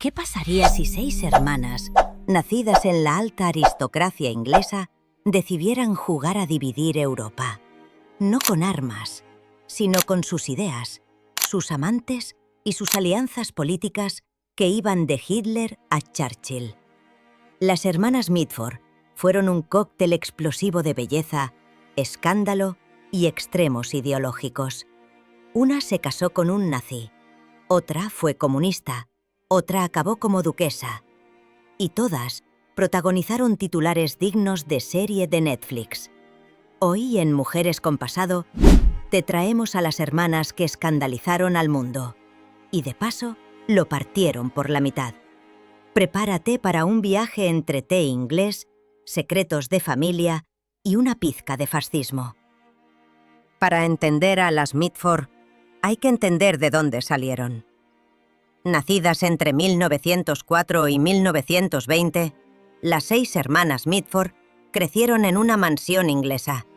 ¿Qué pasaría si 6 hermanas, nacidas en la alta aristocracia inglesa, decidieran jugar a dividir Europa? No con armas, sino con sus ideas, sus amantes y sus alianzas políticas que iban de Hitler a Churchill. Las hermanas Mitford fueron un cóctel explosivo de belleza, escándalo y extremos ideológicos. Una se casó con un nazi, otra fue comunista, otra acabó como duquesa, y todas protagonizaron titulares dignos de serie de Netflix. Hoy, en Mujeres con Pasado, te traemos a las hermanas que escandalizaron al mundo, y de paso, lo partieron por la mitad. Prepárate para un viaje entre té inglés, secretos de familia y una pizca de fascismo. Para entender a las Mitford, hay que entender de dónde salieron. Nacidas entre 1904 y 1920, las 6 hermanas Mitford crecieron en una mansión inglesa,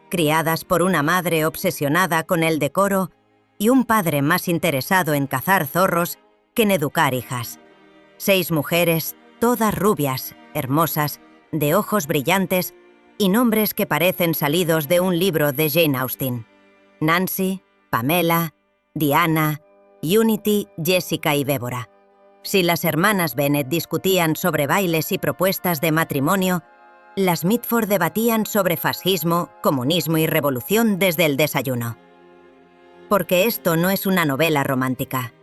criadas por una madre obsesionada con el decoro y un padre más interesado en cazar zorros que en educar hijas. 6 mujeres, todas rubias, hermosas, de ojos brillantes y nombres que parecen salidos de un libro de Jane Austen. Nancy, Pamela, Diana, Unity, Jessica y Deborah. Si las hermanas Bennet discutían sobre bailes y propuestas de matrimonio, las Mitford debatían sobre fascismo, comunismo y revolución desde el desayuno. Porque esto no es una novela romántica.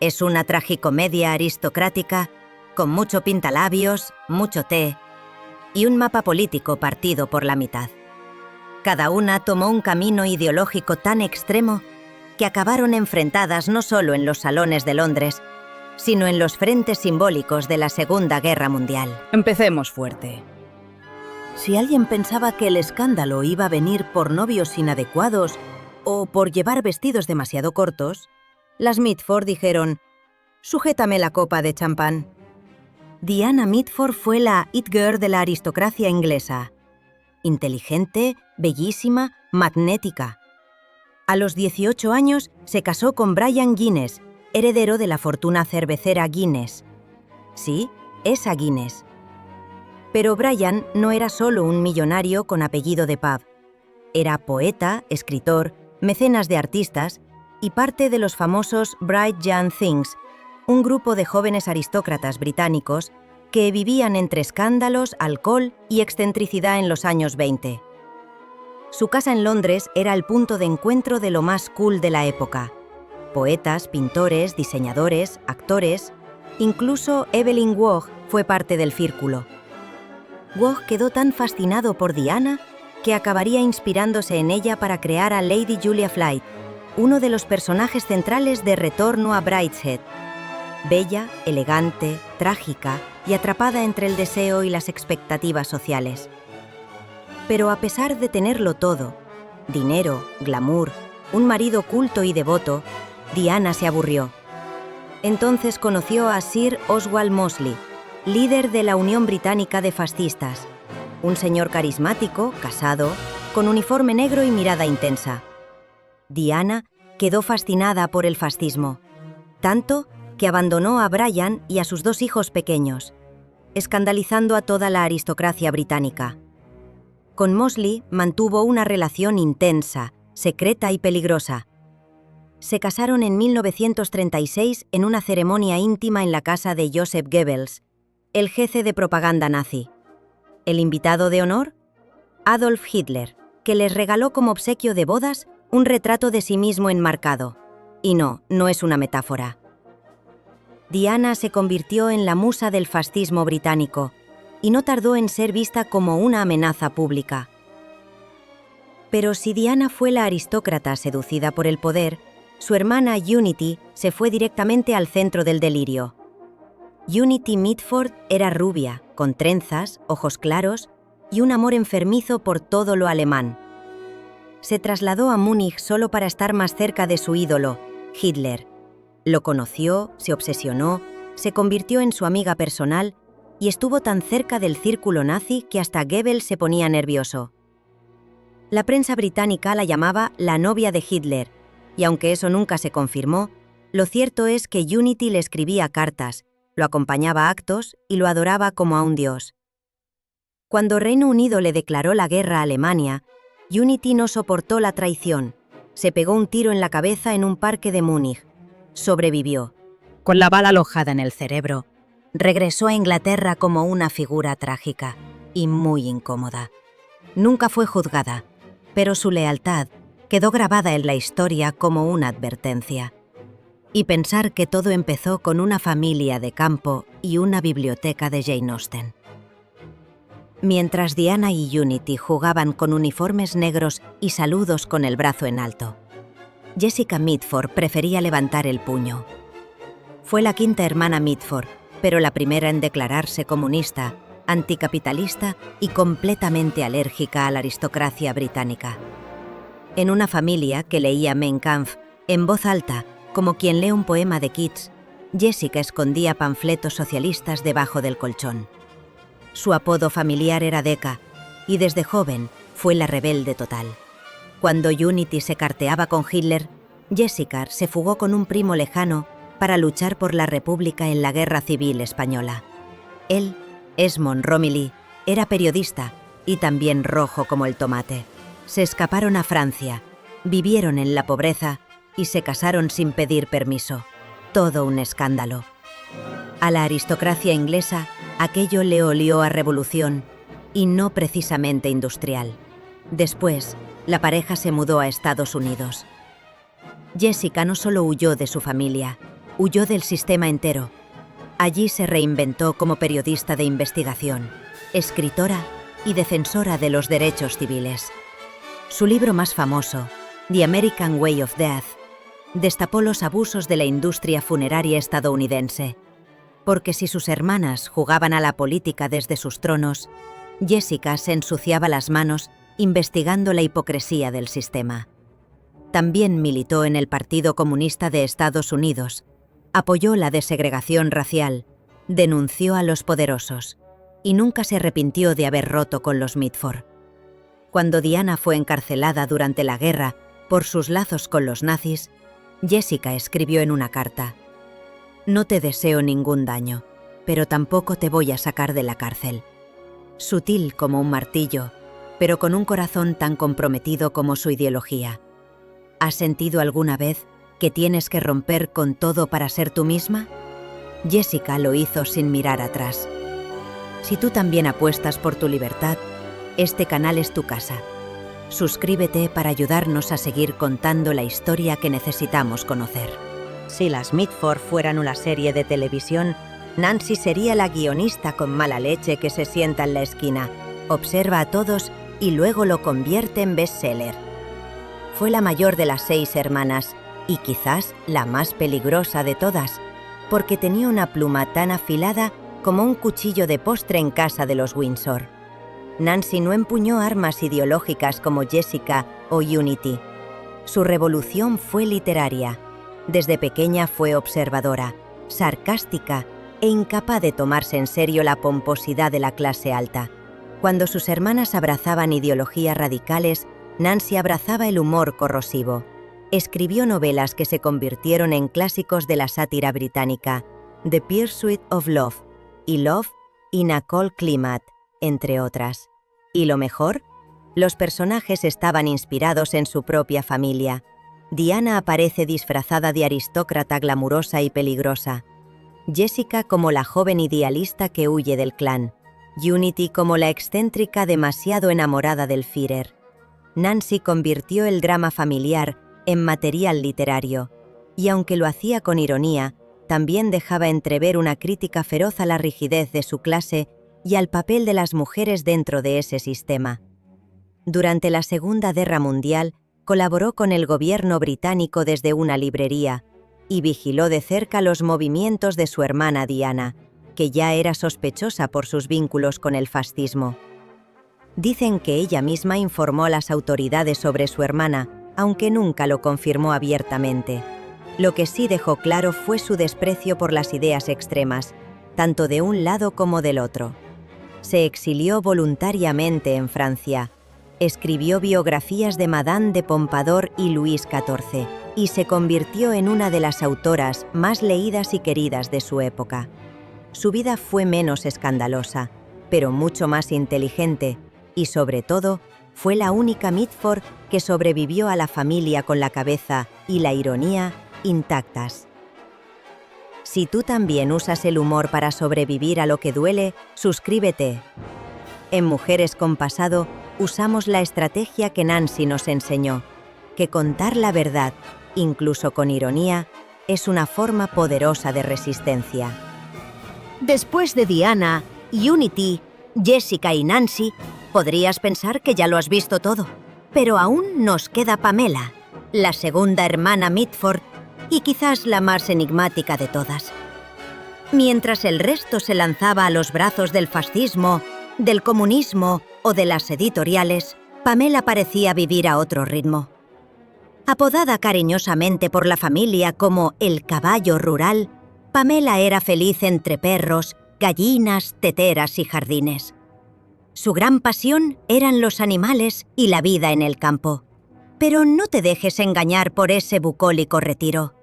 Es una tragicomedia aristocrática con mucho pintalabios, mucho té y un mapa político partido por la mitad. Cada una tomó un camino ideológico tan extremo que acabaron enfrentadas no solo en los salones de Londres, sino en los frentes simbólicos de la Segunda Guerra Mundial. Empecemos fuerte. Si alguien pensaba que el escándalo iba a venir por novios inadecuados o por llevar vestidos demasiado cortos, las Mitford dijeron: «Sujétame la copa de champán». Diana Mitford fue la it girl de la aristocracia inglesa. Inteligente, bellísima, magnética. A los 18 años se casó con Brian Guinness, heredero de la fortuna cervecera Guinness. Sí, esa Guinness. Pero Brian no era solo un millonario con apellido de pub. Era poeta, escritor, mecenas de artistas y parte de los famosos Bright Young Things, un grupo de jóvenes aristócratas británicos que vivían entre escándalos, alcohol y excentricidad en los años 20. Su casa en Londres era el punto de encuentro de lo más cool de la época. Poetas, pintores, diseñadores, actores. Incluso Evelyn Waugh fue parte del círculo. Waugh quedó tan fascinado por Diana que acabaría inspirándose en ella para crear a Lady Julia Flight, uno de los personajes centrales de Retorno a Brideshead. Bella, elegante, trágica y atrapada entre el deseo y las expectativas sociales. Pero a pesar de tenerlo todo, dinero, glamour, un marido culto y devoto, Diana se aburrió. Entonces conoció a Sir Oswald Mosley, líder de la Unión Británica de Fascistas, un señor carismático, casado, con uniforme negro y mirada intensa. Diana quedó fascinada por el fascismo, tanto que abandonó a Brian y a sus 2 hijos pequeños, escandalizando a toda la aristocracia británica. Con Mosley mantuvo una relación intensa, secreta y peligrosa. Se casaron en 1936 en una ceremonia íntima en la casa de Joseph Goebbels, el jefe de propaganda nazi. ¿El invitado de honor? Adolf Hitler, que les regaló como obsequio de bodas un retrato de sí mismo enmarcado. Y no es una metáfora. Diana se convirtió en la musa del fascismo británico y no tardó en ser vista como una amenaza pública. Pero si Diana fue la aristócrata seducida por el poder, su hermana Unity se fue directamente al centro del delirio. Unity Mitford era rubia, con trenzas, ojos claros y un amor enfermizo por todo lo alemán. Se trasladó a Múnich solo para estar más cerca de su ídolo, Hitler. Lo conoció, se obsesionó, se convirtió en su amiga personal y estuvo tan cerca del círculo nazi que hasta Goebbels se ponía nervioso. La prensa británica la llamaba la novia de Hitler, y aunque eso nunca se confirmó, lo cierto es que Unity le escribía cartas lo acompañaba a actos y lo adoraba como a un dios. Cuando Reino Unido le declaró la guerra a Alemania, Unity no soportó la traición. Se pegó un tiro en la cabeza en un parque de Múnich. Sobrevivió. Con la bala alojada en el cerebro, regresó a Inglaterra como una figura trágica y muy incómoda. Nunca fue juzgada, pero su lealtad quedó grabada en la historia como una advertencia. Y pensar que todo empezó con una familia de campo y una biblioteca de Jane Austen. Mientras Diana y Unity jugaban con uniformes negros y saludos con el brazo en alto, Jessica Mitford prefería levantar el puño. Fue la quinta hermana Mitford, pero la primera en declararse comunista, anticapitalista y completamente alérgica a la aristocracia británica. En una familia que leía Mein Kampf en voz alta, como quien lee un poema de Keats, Jessica escondía panfletos socialistas debajo del colchón. Su apodo familiar era Decca, y desde joven fue la rebelde total. Cuando Unity se carteaba con Hitler, Jessica se fugó con un primo lejano para luchar por la República en la Guerra Civil Española. Él, Esmond Romilly, era periodista y también rojo como el tomate. Se escaparon a Francia, vivieron en la pobreza y se casaron sin pedir permiso. Todo un escándalo. A la aristocracia inglesa, aquello le olió a revolución, y no precisamente industrial. Después, la pareja se mudó a Estados Unidos. Jessica no solo huyó de su familia, huyó del sistema entero. Allí se reinventó como periodista de investigación, escritora y defensora de los derechos civiles. Su libro más famoso, The American Way of Death, destapó los abusos de la industria funeraria estadounidense. Porque si sus hermanas jugaban a la política desde sus tronos, Jessica se ensuciaba las manos investigando la hipocresía del sistema. También militó en el Partido Comunista de Estados Unidos, apoyó la desegregación racial, denunció a los poderosos y nunca se arrepintió de haber roto con los Mitford. Cuando Diana fue encarcelada durante la guerra por sus lazos con los nazis, Jessica escribió en una carta: «No te deseo ningún daño, pero tampoco te voy a sacar de la cárcel». Sutil como un martillo, pero con un corazón tan comprometido como su ideología. ¿Has sentido alguna vez que tienes que romper con todo para ser tú misma? Jessica lo hizo sin mirar atrás. Si tú también apuestas por tu libertad, este canal es tu casa. Suscríbete para ayudarnos a seguir contando la historia que necesitamos conocer. Si las Mitford fueran una serie de televisión, Nancy sería la guionista con mala leche que se sienta en la esquina, observa a todos y luego lo convierte en bestseller. Fue la mayor de las 6 hermanas y quizás la más peligrosa de todas, porque tenía una pluma tan afilada como un cuchillo de postre en casa de los Windsor. Nancy no empuñó armas ideológicas como Jessica o Unity. Su revolución fue literaria. Desde pequeña fue observadora, sarcástica e incapaz de tomarse en serio la pomposidad de la clase alta. Cuando sus hermanas abrazaban ideologías radicales, Nancy abrazaba el humor corrosivo. Escribió novelas que se convirtieron en clásicos de la sátira británica, The Pursuit of Love y Love in a Cold Climate, entre otras. ¿Y lo mejor? Los personajes estaban inspirados en su propia familia. Diana aparece disfrazada de aristócrata glamurosa y peligrosa. Jessica como la joven idealista que huye del clan. Unity como la excéntrica demasiado enamorada del Führer. Nancy convirtió el drama familiar en material literario, y aunque lo hacía con ironía, también dejaba entrever una crítica feroz a la rigidez de su clase y al papel de las mujeres dentro de ese sistema. Durante la Segunda Guerra Mundial, colaboró con el gobierno británico desde una librería y vigiló de cerca los movimientos de su hermana Diana, que ya era sospechosa por sus vínculos con el fascismo. Dicen que ella misma informó a las autoridades sobre su hermana, aunque nunca lo confirmó abiertamente. Lo que sí dejó claro fue su desprecio por las ideas extremas, tanto de un lado como del otro. Se exilió voluntariamente en Francia, escribió biografías de Madame de Pompadour y Luis XIV, y se convirtió en una de las autoras más leídas y queridas de su época. su vida fue menos escandalosa, pero mucho más inteligente, y sobre todo, fue la única Mitford que sobrevivió a la familia con la cabeza y la ironía intactas. Si tú también usas el humor para sobrevivir a lo que duele, suscríbete. En Mujeres con Pasado usamos la estrategia que Nancy nos enseñó, que contar la verdad, incluso con ironía, es una forma poderosa de resistencia. Después de Diana, Unity, Jessica y Nancy, podrías pensar que ya lo has visto todo. Pero aún nos queda Pamela, la segunda hermana Mitford y quizás la más enigmática de todas. Mientras el resto se lanzaba a los brazos del fascismo, del comunismo o de las editoriales, Pamela parecía vivir a otro ritmo. Apodada cariñosamente por la familia como el caballo rural, Pamela era feliz entre perros, gallinas, teteras y jardines. Su gran pasión eran los animales y la vida en el campo. Pero no te dejes engañar por ese bucólico retiro.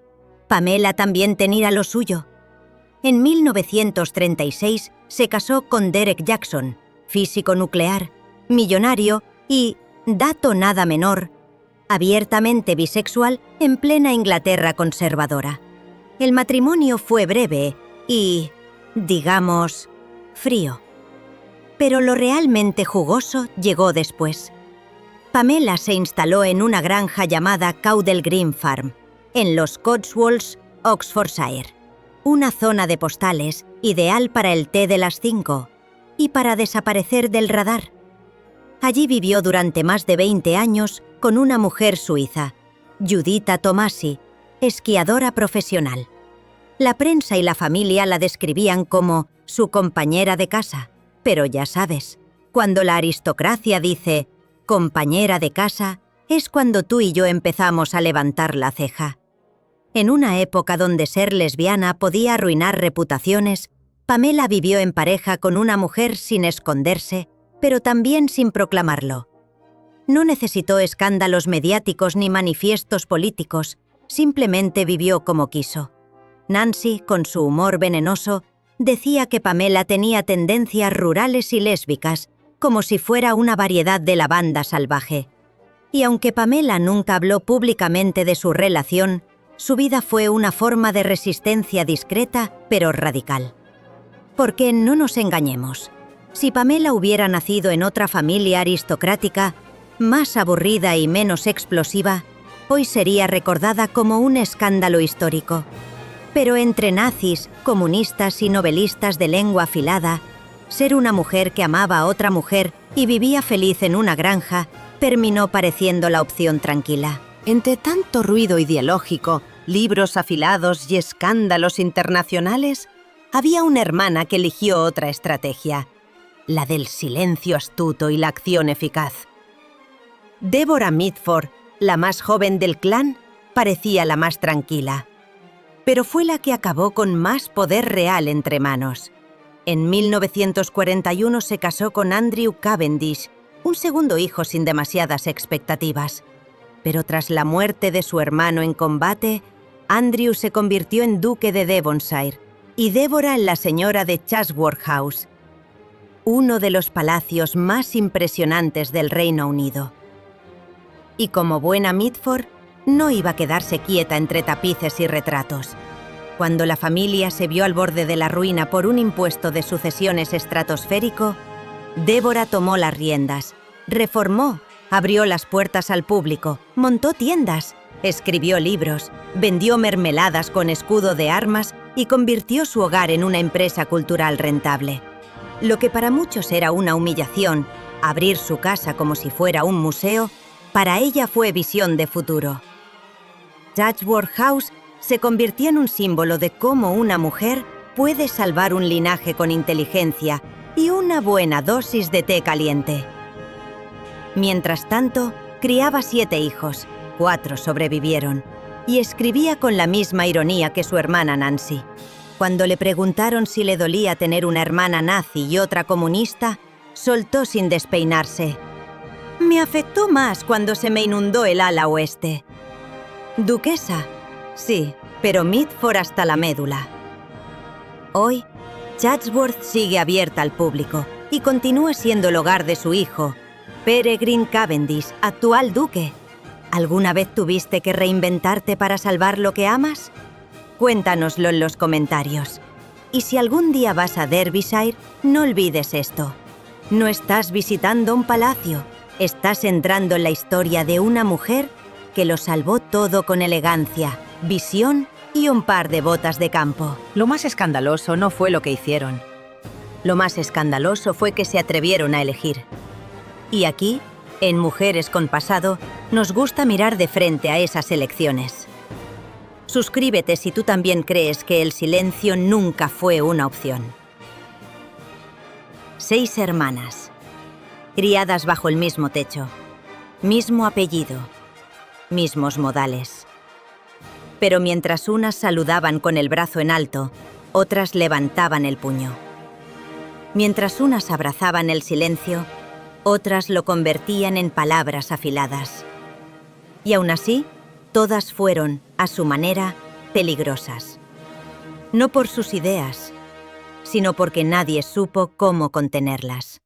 Pamela también tenía lo suyo. En 1936 se casó con Derek Jackson, físico nuclear, millonario y, dato nada menor, abiertamente bisexual en plena Inglaterra conservadora. El matrimonio fue breve y, digamos, frío. Pero lo realmente jugoso llegó después. Pamela se instaló en una granja llamada Caudle Green Farm, en los Cotswolds, Oxfordshire, una zona de postales ideal para el té de las 5 y para desaparecer del radar. Allí vivió durante más de 20 años con una mujer suiza, Juditha Tomasi, esquiadora profesional. La prensa y la familia la describían como su compañera de casa, pero ya sabes, cuando la aristocracia dice compañera de casa, es cuando tú y yo empezamos a levantar la ceja. En una época donde ser lesbiana podía arruinar reputaciones, Pamela vivió en pareja con una mujer sin esconderse, pero también sin proclamarlo. No necesitó escándalos mediáticos ni manifiestos políticos, simplemente vivió como quiso. Nancy, con su humor venenoso, decía que Pamela tenía tendencias rurales y lésbicas, como si fuera una variedad de lavanda salvaje. Y aunque Pamela nunca habló públicamente de su relación, su vida fue una forma de resistencia discreta, pero radical. Porque no nos engañemos, si Pamela hubiera nacido en otra familia aristocrática, más aburrida y menos explosiva, hoy sería recordada como un escándalo histórico. Pero entre nazis, comunistas y novelistas de lengua afilada, ser una mujer que amaba a otra mujer y vivía feliz en una granja terminó pareciendo la opción tranquila. Entre tanto ruido ideológico, libros afilados y escándalos internacionales, había una hermana que eligió otra estrategia, la del silencio astuto y la acción eficaz. Deborah Mitford, la más joven del clan, parecía la más tranquila, pero fue la que acabó con más poder real entre manos. En 1941 se casó con Andrew Cavendish, un segundo hijo sin demasiadas expectativas. Pero tras la muerte de su hermano en combate, Andrew se convirtió en duque de Devonshire y Deborah en la señora de Chatsworth House, uno de los palacios más impresionantes del Reino Unido. Y como buena Mitford, no iba a quedarse quieta entre tapices y retratos. Cuando la familia se vio al borde de la ruina por un impuesto de sucesiones estratosférico, Deborah tomó las riendas, reformó, abrió las puertas al público, montó tiendas, escribió libros, vendió mermeladas con escudo de armas y convirtió su hogar en una empresa cultural rentable. Lo que para muchos era una humillación, abrir su casa como si fuera un museo, para ella fue visión de futuro. Chatsworth House se convirtió en un símbolo de cómo una mujer puede salvar un linaje con inteligencia y una buena dosis de té caliente. Mientras tanto, criaba 7 hijos, 4 sobrevivieron, y escribía con la misma ironía que su hermana Nancy. Cuando le preguntaron si le dolía tener una hermana nazi y otra comunista, soltó sin despeinarse: «Me afectó más cuando se me inundó el ala oeste». Duquesa, sí, pero Mitford hasta la médula. Hoy, Chatsworth sigue abierta al público y continúa siendo el hogar de su hijo, Peregrine Cavendish, actual duque. ¿Alguna vez tuviste que reinventarte para salvar lo que amas? Cuéntanoslo en los comentarios. Y si algún día vas a Derbyshire, no olvides esto. No estás visitando un palacio, estás entrando en la historia de una mujer que lo salvó todo con elegancia, visión y un par de botas de campo. Lo más escandaloso no fue lo que hicieron. Lo más escandaloso fue que se atrevieron a elegir. Y aquí, en Mujeres con Pasado, nos gusta mirar de frente a esas elecciones. Suscríbete si tú también crees que el silencio nunca fue una opción. 6 hermanas, criadas bajo el mismo techo, mismo apellido, mismos modales. Pero mientras unas saludaban con el brazo en alto, otras levantaban el puño. Mientras unas abrazaban el silencio, otras lo convertían en palabras afiladas. Y aún así, todas fueron, a su manera, peligrosas. No por sus ideas, sino porque nadie supo cómo contenerlas.